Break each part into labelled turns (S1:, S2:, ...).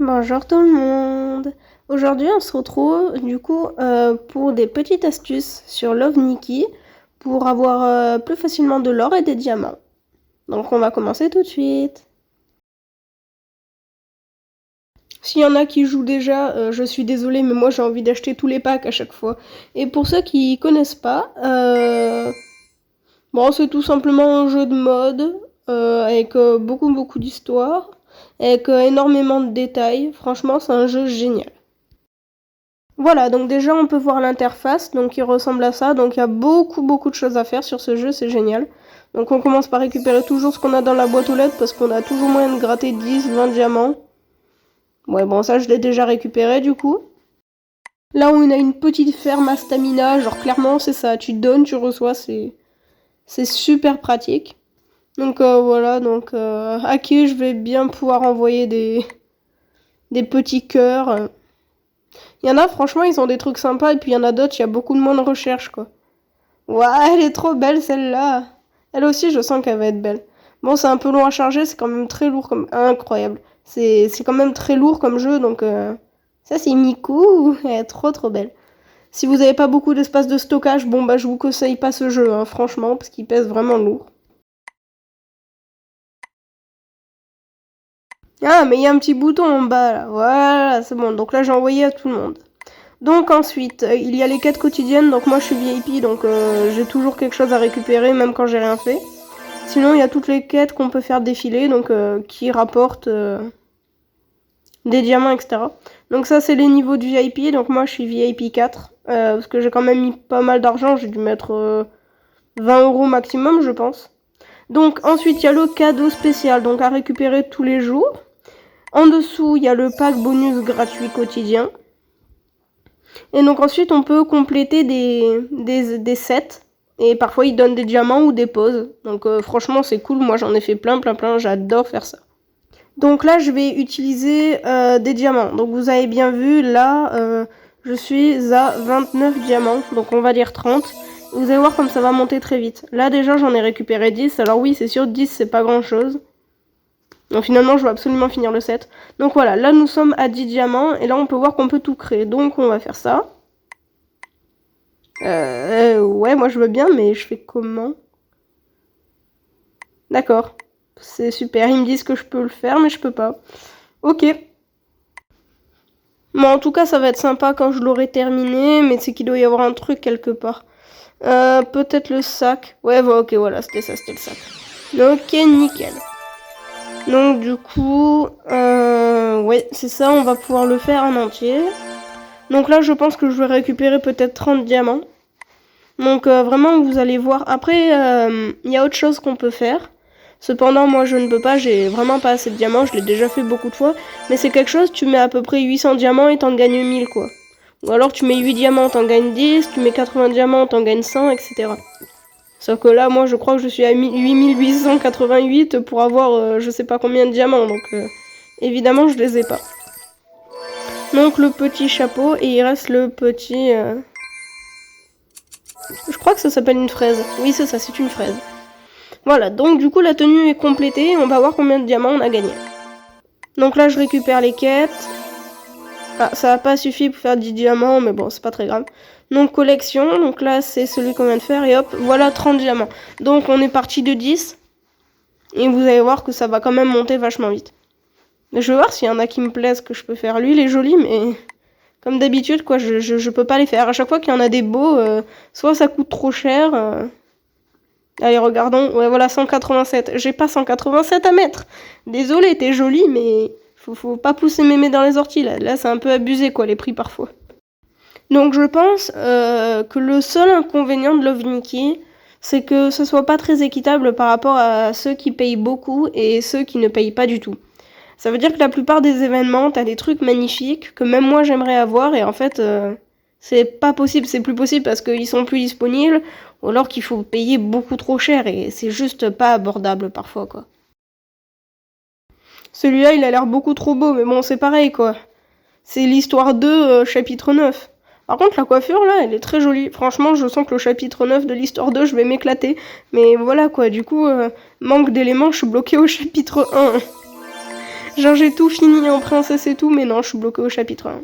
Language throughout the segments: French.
S1: Bonjour tout le monde. Aujourd'hui on se retrouve pour des petites astuces sur Love Nikki pour avoir plus facilement de l'or et des diamants. Donc on va commencer tout de suite. S'il y en a qui jouent déjà, je suis désolée mais moi j'ai envie d'acheter tous les packs à chaque fois. Et pour ceux qui connaissent pas, bon c'est tout simplement un jeu de mode avec beaucoup d'histoire, avec énormément de détails. Franchement c'est un jeu génial. Voilà, donc déjà on peut voir l'interface, donc il ressemble à ça, donc il y a beaucoup de choses à faire sur ce jeu, c'est génial. Donc on commence par récupérer toujours ce qu'on a dans la boîte aux lettres, parce qu'on a toujours moyen de gratter 10, 20 diamants. Ouais bon ça je l'ai déjà récupéré du coup. Là on a une petite ferme à stamina, genre clairement c'est ça, tu donnes, tu reçois, c'est super pratique. Donc voilà, donc à qui je vais bien pouvoir envoyer des petits cœurs. Il y en a, franchement, ils ont des trucs sympas, et puis il y en a d'autres, il y a beaucoup de moins de recherche, quoi. Ouais, elle est trop belle, celle-là. Elle aussi, je sens qu'elle va être belle. Bon, c'est un peu long à charger, c'est quand même très lourd, comme... Incroyable. C'est quand même très lourd comme jeu, donc... Ça, c'est Miku, elle est trop belle. Si vous n'avez pas beaucoup d'espace de stockage, bon, bah, je vous conseille pas ce jeu, hein, franchement, parce qu'il pèse vraiment lourd. Ah, mais il y a un petit bouton en bas, là. Voilà, c'est bon. Donc là, j'ai envoyé à tout le monde. Donc ensuite, il y a les quêtes quotidiennes, donc moi je suis VIP, donc j'ai toujours quelque chose à récupérer, même quand j'ai rien fait. Sinon, il y a toutes les quêtes qu'on peut faire défiler, donc qui rapportent des diamants, etc. Donc ça, c'est les niveaux de VIP, donc moi je suis VIP 4, parce que j'ai quand même mis pas mal d'argent, j'ai dû mettre 20 € maximum, je pense. Donc ensuite, il y a le cadeau spécial, donc à récupérer tous les jours. En dessous, il y a le pack bonus gratuit quotidien. Et donc ensuite, on peut compléter des sets. Et parfois, ils donnent des diamants ou des poses. Donc franchement, c'est cool. Moi, j'en ai fait plein. J'adore faire ça. Donc là, je vais utiliser des diamants. Donc vous avez bien vu, là, je suis à 29 diamants. Donc on va dire 30. Vous allez voir comme ça va monter très vite. Là, déjà, j'en ai récupéré 10. Alors oui, c'est sûr, 10, c'est pas grand-chose. Donc finalement, je veux absolument finir le set. Donc voilà, là, nous sommes à 10 diamants. Et là, on peut voir qu'on peut tout créer. Donc on va faire ça. Ouais, moi je veux bien, mais je fais comment? D'accord. C'est super, ils me disent que je peux le faire, mais je peux pas. Ok. Bon, en tout cas, ça va être sympa quand je l'aurai terminé, mais c'est qu'il doit y avoir un truc quelque part. Peut-être le sac. Ouais, bon, ok, voilà, c'était ça, c'était le sac. Ok, nickel. Donc du coup, ouais, c'est ça, on va pouvoir le faire en entier. Donc là, je pense que je vais récupérer peut-être 30 diamants. Donc vraiment, vous allez voir. Après, il y a autre chose qu'on peut faire. Cependant, moi, je ne peux pas. J'ai vraiment pas assez de diamants. Je l'ai déjà fait beaucoup de fois. Mais c'est quelque chose, tu mets à peu près 800 diamants et t'en gagnes 1000, quoi. Ou alors, tu mets 8 diamants, t'en gagnes 10. Tu mets 80 diamants, t'en gagnes 100, etc. Sauf que là, moi, je crois que je suis à 8888 pour avoir je sais pas combien de diamants. Donc, évidemment, je les ai pas. Donc, le petit chapeau. Et il reste le petit... Je crois que ça s'appelle une fraise. Oui, c'est ça, c'est une fraise. Voilà, donc du coup, la tenue est complétée. On va voir combien de diamants on a gagné. Donc là, je récupère les quêtes. Ah, ça n'a pas suffi pour faire 10 diamants, mais bon, c'est pas très grave. Donc, collection. Donc là, c'est celui qu'on vient de faire. Et hop, voilà 30 diamants. Donc, on est parti de 10. Et vous allez voir que ça va quand même monter vachement vite. Je vais voir s'il y en a qui me plaisent que je peux faire. Lui, il est joli, mais... Comme d'habitude, quoi, je peux pas les faire. À chaque fois qu'il y en a des beaux, soit ça coûte trop cher. Allez, regardons. Ouais, voilà, 187. J'ai pas 187 à mettre. Désolé, t'es jolie, mais faut pas pousser mémé dans les orties, là. Là, c'est un peu abusé, quoi, les prix, parfois. Donc, je pense que le seul inconvénient de Love Nikki, c'est que ce soit pas très équitable par rapport à ceux qui payent beaucoup et ceux qui ne payent pas du tout. Ça veut dire que la plupart des événements, t'as des trucs magnifiques que même moi j'aimerais avoir et en fait c'est pas possible, c'est plus possible parce qu'ils sont plus disponibles ou alors qu'il faut payer beaucoup trop cher et c'est juste pas abordable parfois quoi. Celui-là il a l'air beaucoup trop beau mais bon c'est pareil quoi. C'est l'histoire 2 chapitre 9. Par contre la coiffure là elle est très jolie. Franchement je sens que le chapitre 9 de l'histoire 2 je vais m'éclater. Mais voilà quoi du coup manque d'éléments je suis bloquée au chapitre 1. Genre j'ai tout fini en princesse et tout, mais non, je suis bloquée au chapitre 1.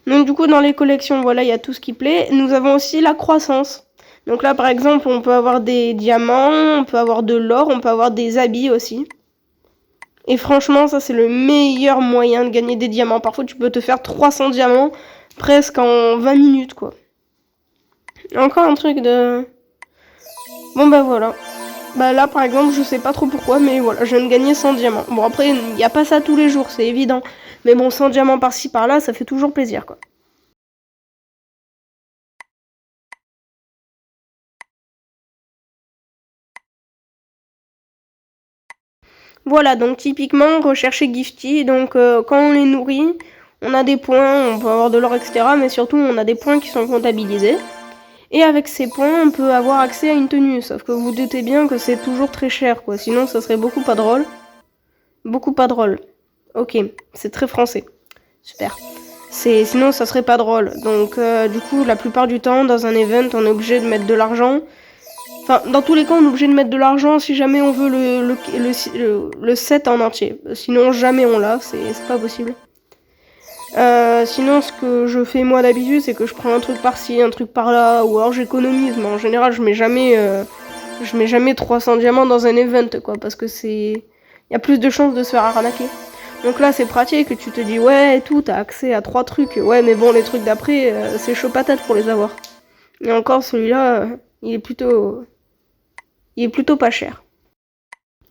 S1: Donc du coup, dans les collections, voilà, il y a tout ce qui plaît. Nous avons aussi la croissance. Donc là, par exemple, on peut avoir des diamants, on peut avoir de l'or, on peut avoir des habits aussi. Et franchement, ça c'est le meilleur moyen de gagner des diamants. Parfois, tu peux te faire 300 diamants presque en 20 minutes, quoi. Encore un truc de... Bon, bah voilà. Bah là, par exemple, je sais pas trop pourquoi, mais voilà, je viens de gagner 100 diamants. Bon, après, il n'y a pas ça tous les jours, c'est évident. Mais bon, 100 diamants par-ci, par-là, ça fait toujours plaisir, quoi. Voilà, donc typiquement, rechercher Gifty, donc quand on les nourrit, on a des points, on peut avoir de l'or, etc. Mais surtout, on a des points qui sont comptabilisés. Et avec ces points, on peut avoir accès à une tenue. Sauf que vous vous doutez bien que c'est toujours très cher, quoi. Sinon, ça serait beaucoup pas drôle. Beaucoup pas drôle. Ok, c'est très français. Super. Sinon, ça serait pas drôle. Donc, du coup, la plupart du temps, dans un event, on est obligé de mettre de l'argent. Enfin, dans tous les cas, on est obligé de mettre de l'argent si jamais on veut le set en entier. Sinon, jamais on l'a, c'est pas possible. Sinon, ce que je fais moi d'habitude, c'est que je prends un truc par-ci, un truc par-là, ou alors j'économise. Mais en général, je mets jamais 300 diamants dans un event, quoi, parce que il y a plus de chances de se faire arnaquer. Donc là, c'est pratique, que tu te dis, ouais, et tout, t'as accès à 3 trucs. Ouais, mais bon, les trucs d'après, c'est chaud patate pour les avoir. Et encore, celui-là, il est plutôt pas cher.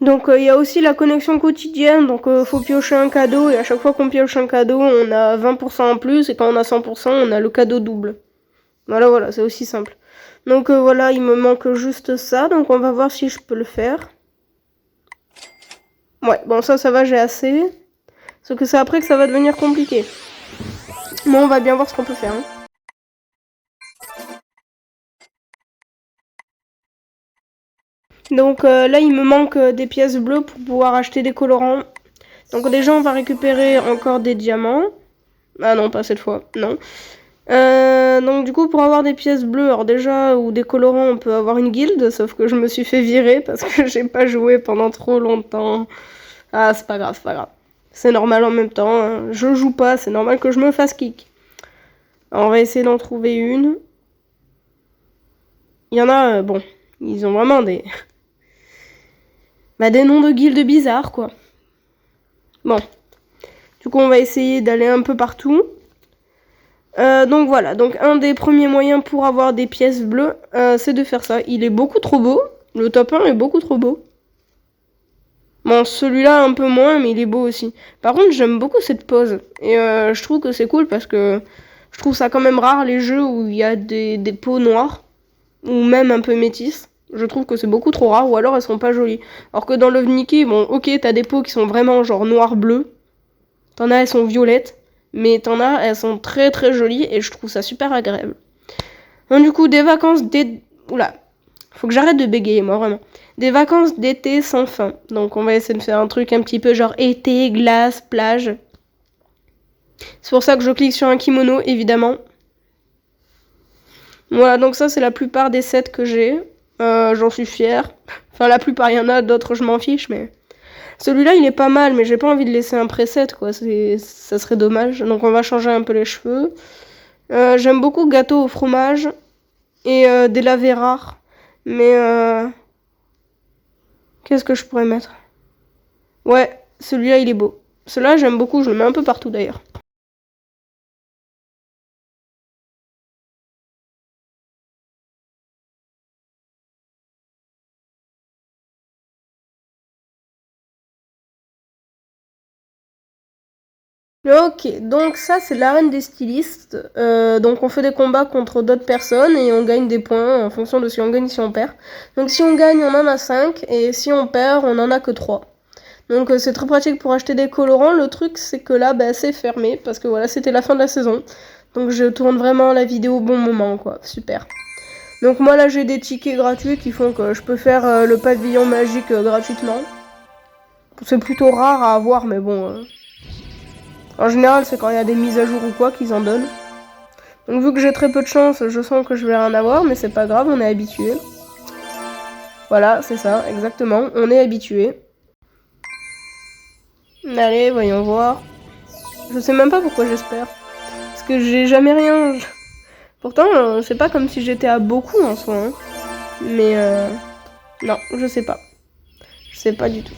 S1: Donc il y a aussi la connexion quotidienne, donc faut piocher un cadeau, et à chaque fois qu'on pioche un cadeau, on a 20% en plus, et quand on a 100%, on a le cadeau double. Voilà, c'est aussi simple. Donc voilà, il me manque juste ça, donc on va voir si je peux le faire. Ouais, bon ça va, j'ai assez. Sauf que c'est après que ça va devenir compliqué. Mais on va bien voir ce qu'on peut faire. Hein. Donc là, il me manque des pièces bleues pour pouvoir acheter des colorants. Donc déjà, on va récupérer encore des diamants. Ah non, pas cette fois, non. Donc du coup, pour avoir des pièces bleues, alors déjà, ou des colorants, on peut avoir une guilde, sauf que je me suis fait virer parce que j'ai pas joué pendant trop longtemps. Ah, c'est pas grave, c'est pas grave. C'est normal en même temps, hein. Je joue pas, c'est normal que je me fasse kick. Alors, on va essayer d'en trouver une. Il y en a, bon, ils ont vraiment des... des noms de guildes bizarres, quoi. Bon. Du coup, on va essayer d'aller un peu partout. Donc voilà, donc un des premiers moyens pour avoir des pièces bleues, c'est de faire ça. Il est beaucoup trop beau. Le top 1 est beaucoup trop beau. Bon, celui-là un peu moins, mais il est beau aussi. Par contre, j'aime beaucoup cette pose. Et je trouve que c'est cool parce que je trouve ça quand même rare les jeux où il y a des peaux noires. Ou même un peu métisses. Je trouve que c'est beaucoup trop rare, ou alors elles sont pas jolies. Alors que dans Love Nikki, bon, ok, t'as des peaux qui sont vraiment genre noir-bleu. T'en as, elles sont violettes. Mais t'en as, elles sont très très jolies et je trouve ça super agréable. Donc du coup, des vacances d'été... Oula, faut que j'arrête de bégayer moi, vraiment. Des vacances d'été sans fin. Donc on va essayer de faire un truc un petit peu genre été, glace, plage. C'est pour ça que je clique sur un kimono, évidemment. Voilà, donc ça c'est la plupart des sets que j'ai. J'en suis fière. Enfin la plupart, il y en a, d'autres je m'en fiche, mais... Celui-là, il est pas mal, mais j'ai pas envie de laisser un preset, quoi. Ça serait dommage. Donc, on va changer un peu les cheveux. J'aime beaucoup gâteau au fromage et des lavés rares. Mais, qu'est-ce que je pourrais mettre? Ouais, celui-là, il est beau. Celui-là, j'aime beaucoup. Je le mets un peu partout, d'ailleurs. Ok, donc ça c'est l'arène des stylistes. Donc on fait des combats contre d'autres personnes et on gagne des points en fonction de si on gagne et si on perd. Donc si on gagne on en a 5 et si on perd on en a que 3. Donc c'est très pratique pour acheter des colorants. Le truc c'est que là c'est fermé parce que voilà c'était la fin de la saison. Donc je tourne vraiment la vidéo au bon moment quoi, super. Donc moi là j'ai des tickets gratuits qui font que je peux faire le pavillon magique gratuitement. C'est plutôt rare à avoir mais bon... En général, c'est quand il y a des mises à jour ou quoi qu'ils en donnent. Donc vu que j'ai très peu de chance, je sens que je vais rien avoir, mais c'est pas grave, on est habitué. Voilà, c'est ça, exactement, on est habitué. Allez, voyons voir. Je sais même pas pourquoi j'espère. Parce que j'ai jamais rien. Pourtant, c'est pas comme si j'étais à beaucoup en soi. Hein. Mais non, je sais pas. Je sais pas du tout.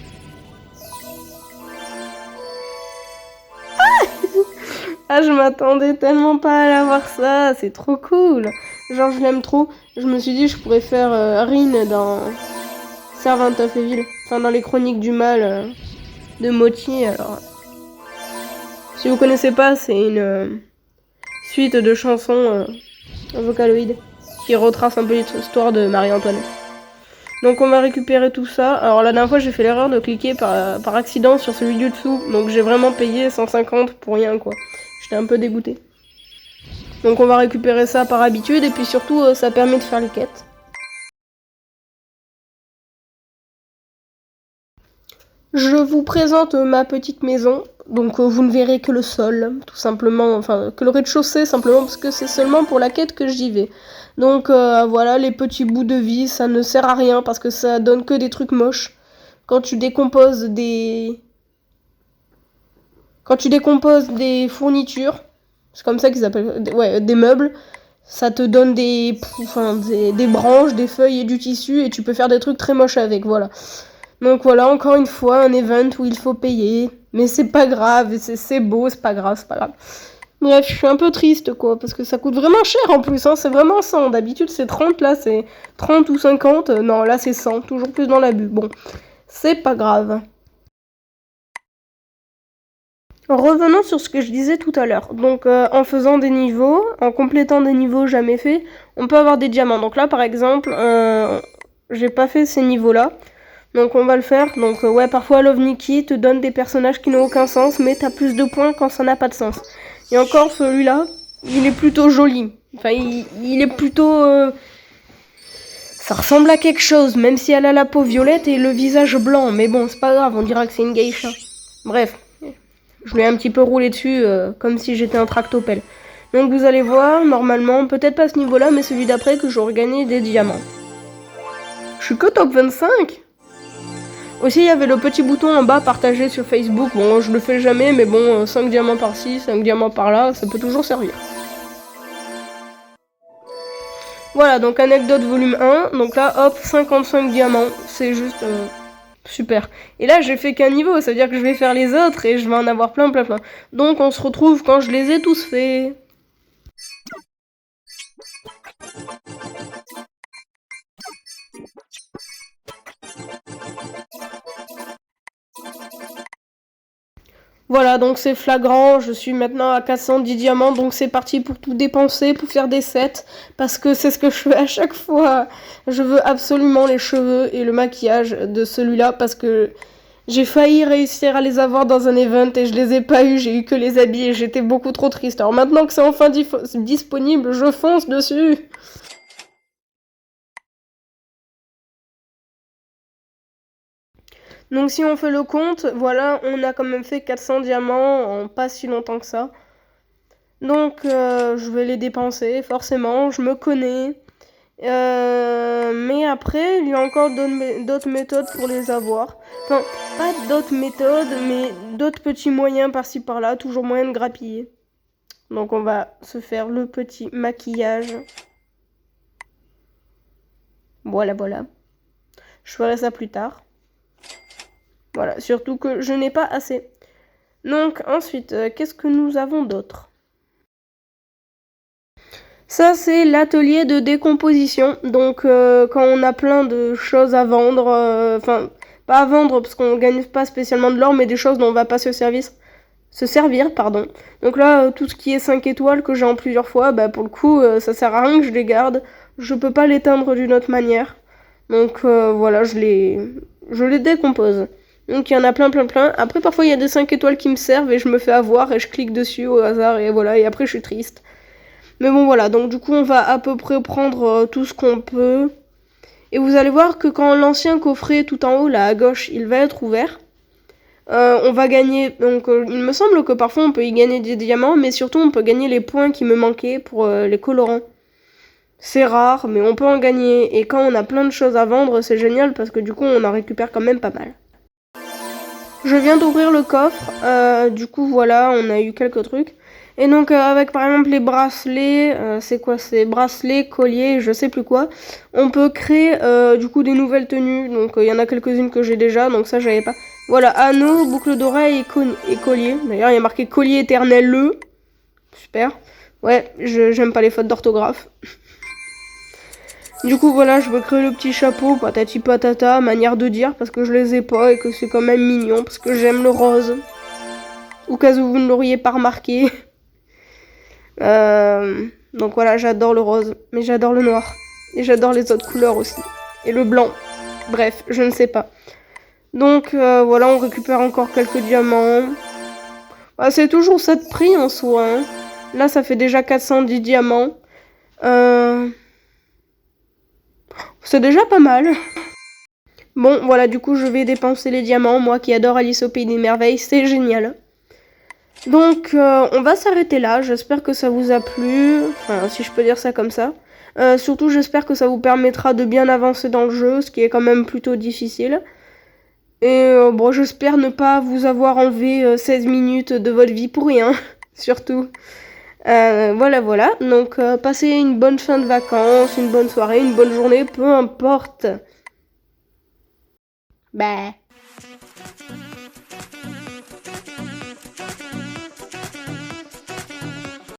S1: Ah, je m'attendais tellement pas à avoir ça. C'est trop cool. Genre, je l'aime trop. Je me suis dit, je pourrais faire Rin dans Servant of Evil. Enfin, dans les Chroniques du Mal de Moti. Alors, si vous connaissez pas, c'est une suite de chansons Vocaloid qui retrace un peu l'histoire de Marie-Antoinette. Donc on va récupérer tout ça. Alors la dernière fois j'ai fait l'erreur de cliquer par accident sur celui du dessous. Donc j'ai vraiment payé 150 pour rien quoi. J'étais un peu dégoûté. Donc on va récupérer ça par habitude et puis surtout ça permet de faire les quêtes. Je vous présente ma petite maison. Donc vous ne verrez que le sol, tout simplement, enfin que le rez-de-chaussée simplement parce que c'est seulement pour la quête que j'y vais. Donc voilà, les petits bouts de vie, ça ne sert à rien parce que ça donne que des trucs moches. Quand tu décomposes des fournitures, c'est comme ça qu'ils appellent, ouais, des meubles, ça te donne des branches, des feuilles et du tissu et tu peux faire des trucs très moches avec, voilà. Donc voilà, encore une fois, un event où il faut payer. Mais c'est pas grave, c'est beau, c'est pas grave, c'est pas grave. Bref, je suis un peu triste, quoi, parce que ça coûte vraiment cher en plus, hein, c'est vraiment 100. D'habitude, c'est 30, là, c'est 30 ou 50. Non, là, c'est 100, toujours plus dans l'abus. Bon, c'est pas grave. Revenons sur ce que je disais tout à l'heure. Donc, en faisant des niveaux, en complétant des niveaux jamais faits, on peut avoir des diamants. Donc là, par exemple, j'ai pas fait ces niveaux-là. Donc on va le faire. Donc ouais, parfois Love Nikki te donne des personnages qui n'ont aucun sens, mais t'as plus de points quand ça n'a pas de sens. Et encore celui-là, il est plutôt joli. Enfin, il est plutôt... Ça ressemble à quelque chose, même si elle a la peau violette et le visage blanc. Mais bon, c'est pas grave, on dira que c'est une geisha. Bref, je lui ai un petit peu roulé dessus, comme si j'étais un tractopelle. Donc vous allez voir, normalement, peut-être pas ce niveau-là, mais celui d'après, que j'aurai gagné des diamants. Je suis que top 25. Aussi, il y avait le petit bouton en bas partagé sur Facebook. Bon, je le fais jamais, mais bon, 5 diamants par-ci, 5 diamants par-là, ça peut toujours servir. Voilà, donc anecdote volume 1. Donc là, hop, 55 diamants. C'est juste super. Et là, j'ai fait qu'un niveau, ça veut dire que je vais faire les autres et je vais en avoir plein. Donc on se retrouve quand je les ai tous faits. Voilà, donc c'est flagrant, je suis maintenant à 410 diamants, donc c'est parti pour tout dépenser, pour faire des sets, parce que c'est ce que je fais à chaque fois. Je veux absolument les cheveux et le maquillage de celui-là, parce que j'ai failli réussir à les avoir dans un event et je les ai pas eu, j'ai eu que les habits et j'étais beaucoup trop triste. Alors maintenant que c'est enfin disponible, je fonce dessus. Donc si on fait le compte, voilà, on a quand même fait 400 diamants en pas si longtemps que ça. Donc je vais les dépenser, forcément, je me connais. Mais après, il y a encore d'autres méthodes pour les avoir. Enfin, pas d'autres méthodes, mais d'autres petits moyens par-ci par-là, toujours moyen de grappiller. Donc on va se faire le petit maquillage. Voilà, voilà. Je ferai ça plus tard. Voilà, surtout que je n'ai pas assez. Donc ensuite, qu'est-ce que nous avons d'autre ? Ça, c'est l'atelier de décomposition. Donc, quand on a plein de choses à vendre, enfin, pas à vendre parce qu'on gagne pas spécialement de l'or, mais des choses dont on va pas se servir, pardon. Donc là, tout ce qui est 5 étoiles que j'ai en plusieurs fois, bah, pour le coup, ça sert à rien que je les garde. Je peux pas l'éteindre d'une autre manière. Donc, voilà, je les décompose. Donc, il y en a plein. Après, parfois, il y a des 5 étoiles qui me servent et je me fais avoir et je clique dessus au hasard et voilà, et après, je suis triste. Mais bon voilà, donc du coup on va à peu près prendre tout ce qu'on peut. Et vous allez voir que quand l'ancien coffret tout en haut là à gauche, il va être ouvert, on va gagner, donc il me semble que parfois on peut y gagner des diamants, mais surtout on peut gagner les points qui me manquaient pour les colorants. C'est rare, mais on peut en gagner. Et quand on a plein de choses à vendre, c'est génial parce que du coup on en récupère quand même pas mal. Je viens d'ouvrir le coffre, du coup voilà, on a eu quelques trucs. Et donc avec par exemple les bracelets, c'est quoi? C'est bracelets, colliers, je sais plus quoi. On peut créer du coup des nouvelles tenues, donc il y en a quelques-unes que j'ai déjà, donc ça j'avais pas. Voilà, anneau, boucle d'oreille et collier. D'ailleurs il y a marqué collier éternel le. Super. Ouais, j'aime pas les fautes d'orthographe. Du coup voilà, je veux créer le petit chapeau, patati patata, manière de dire, parce que je les ai pas et que c'est quand même mignon, parce que j'aime le rose. Au cas où vous ne l'auriez pas remarqué. Donc voilà, j'adore le rose, mais j'adore le noir. Et j'adore les autres couleurs aussi. Et le blanc. Bref, je ne sais pas. Donc voilà, on récupère encore quelques diamants. Ah, c'est toujours ça de prix en soi. Hein. Là, ça fait déjà 410 diamants. C'est déjà pas mal. Bon, voilà, du coup, je vais dépenser les diamants. Moi qui adore Alice au Pays des Merveilles, c'est génial. Donc, on va s'arrêter là. J'espère que ça vous a plu. Enfin, si je peux dire ça comme ça. Surtout, j'espère que ça vous permettra de bien avancer dans le jeu, ce qui est quand même plutôt difficile. Et bon, j'espère ne pas vous avoir enlevé 16 minutes de votre vie pour rien, surtout. Voilà. Donc, passez une bonne fin de vacances, une bonne soirée, une bonne journée, peu importe. Bah.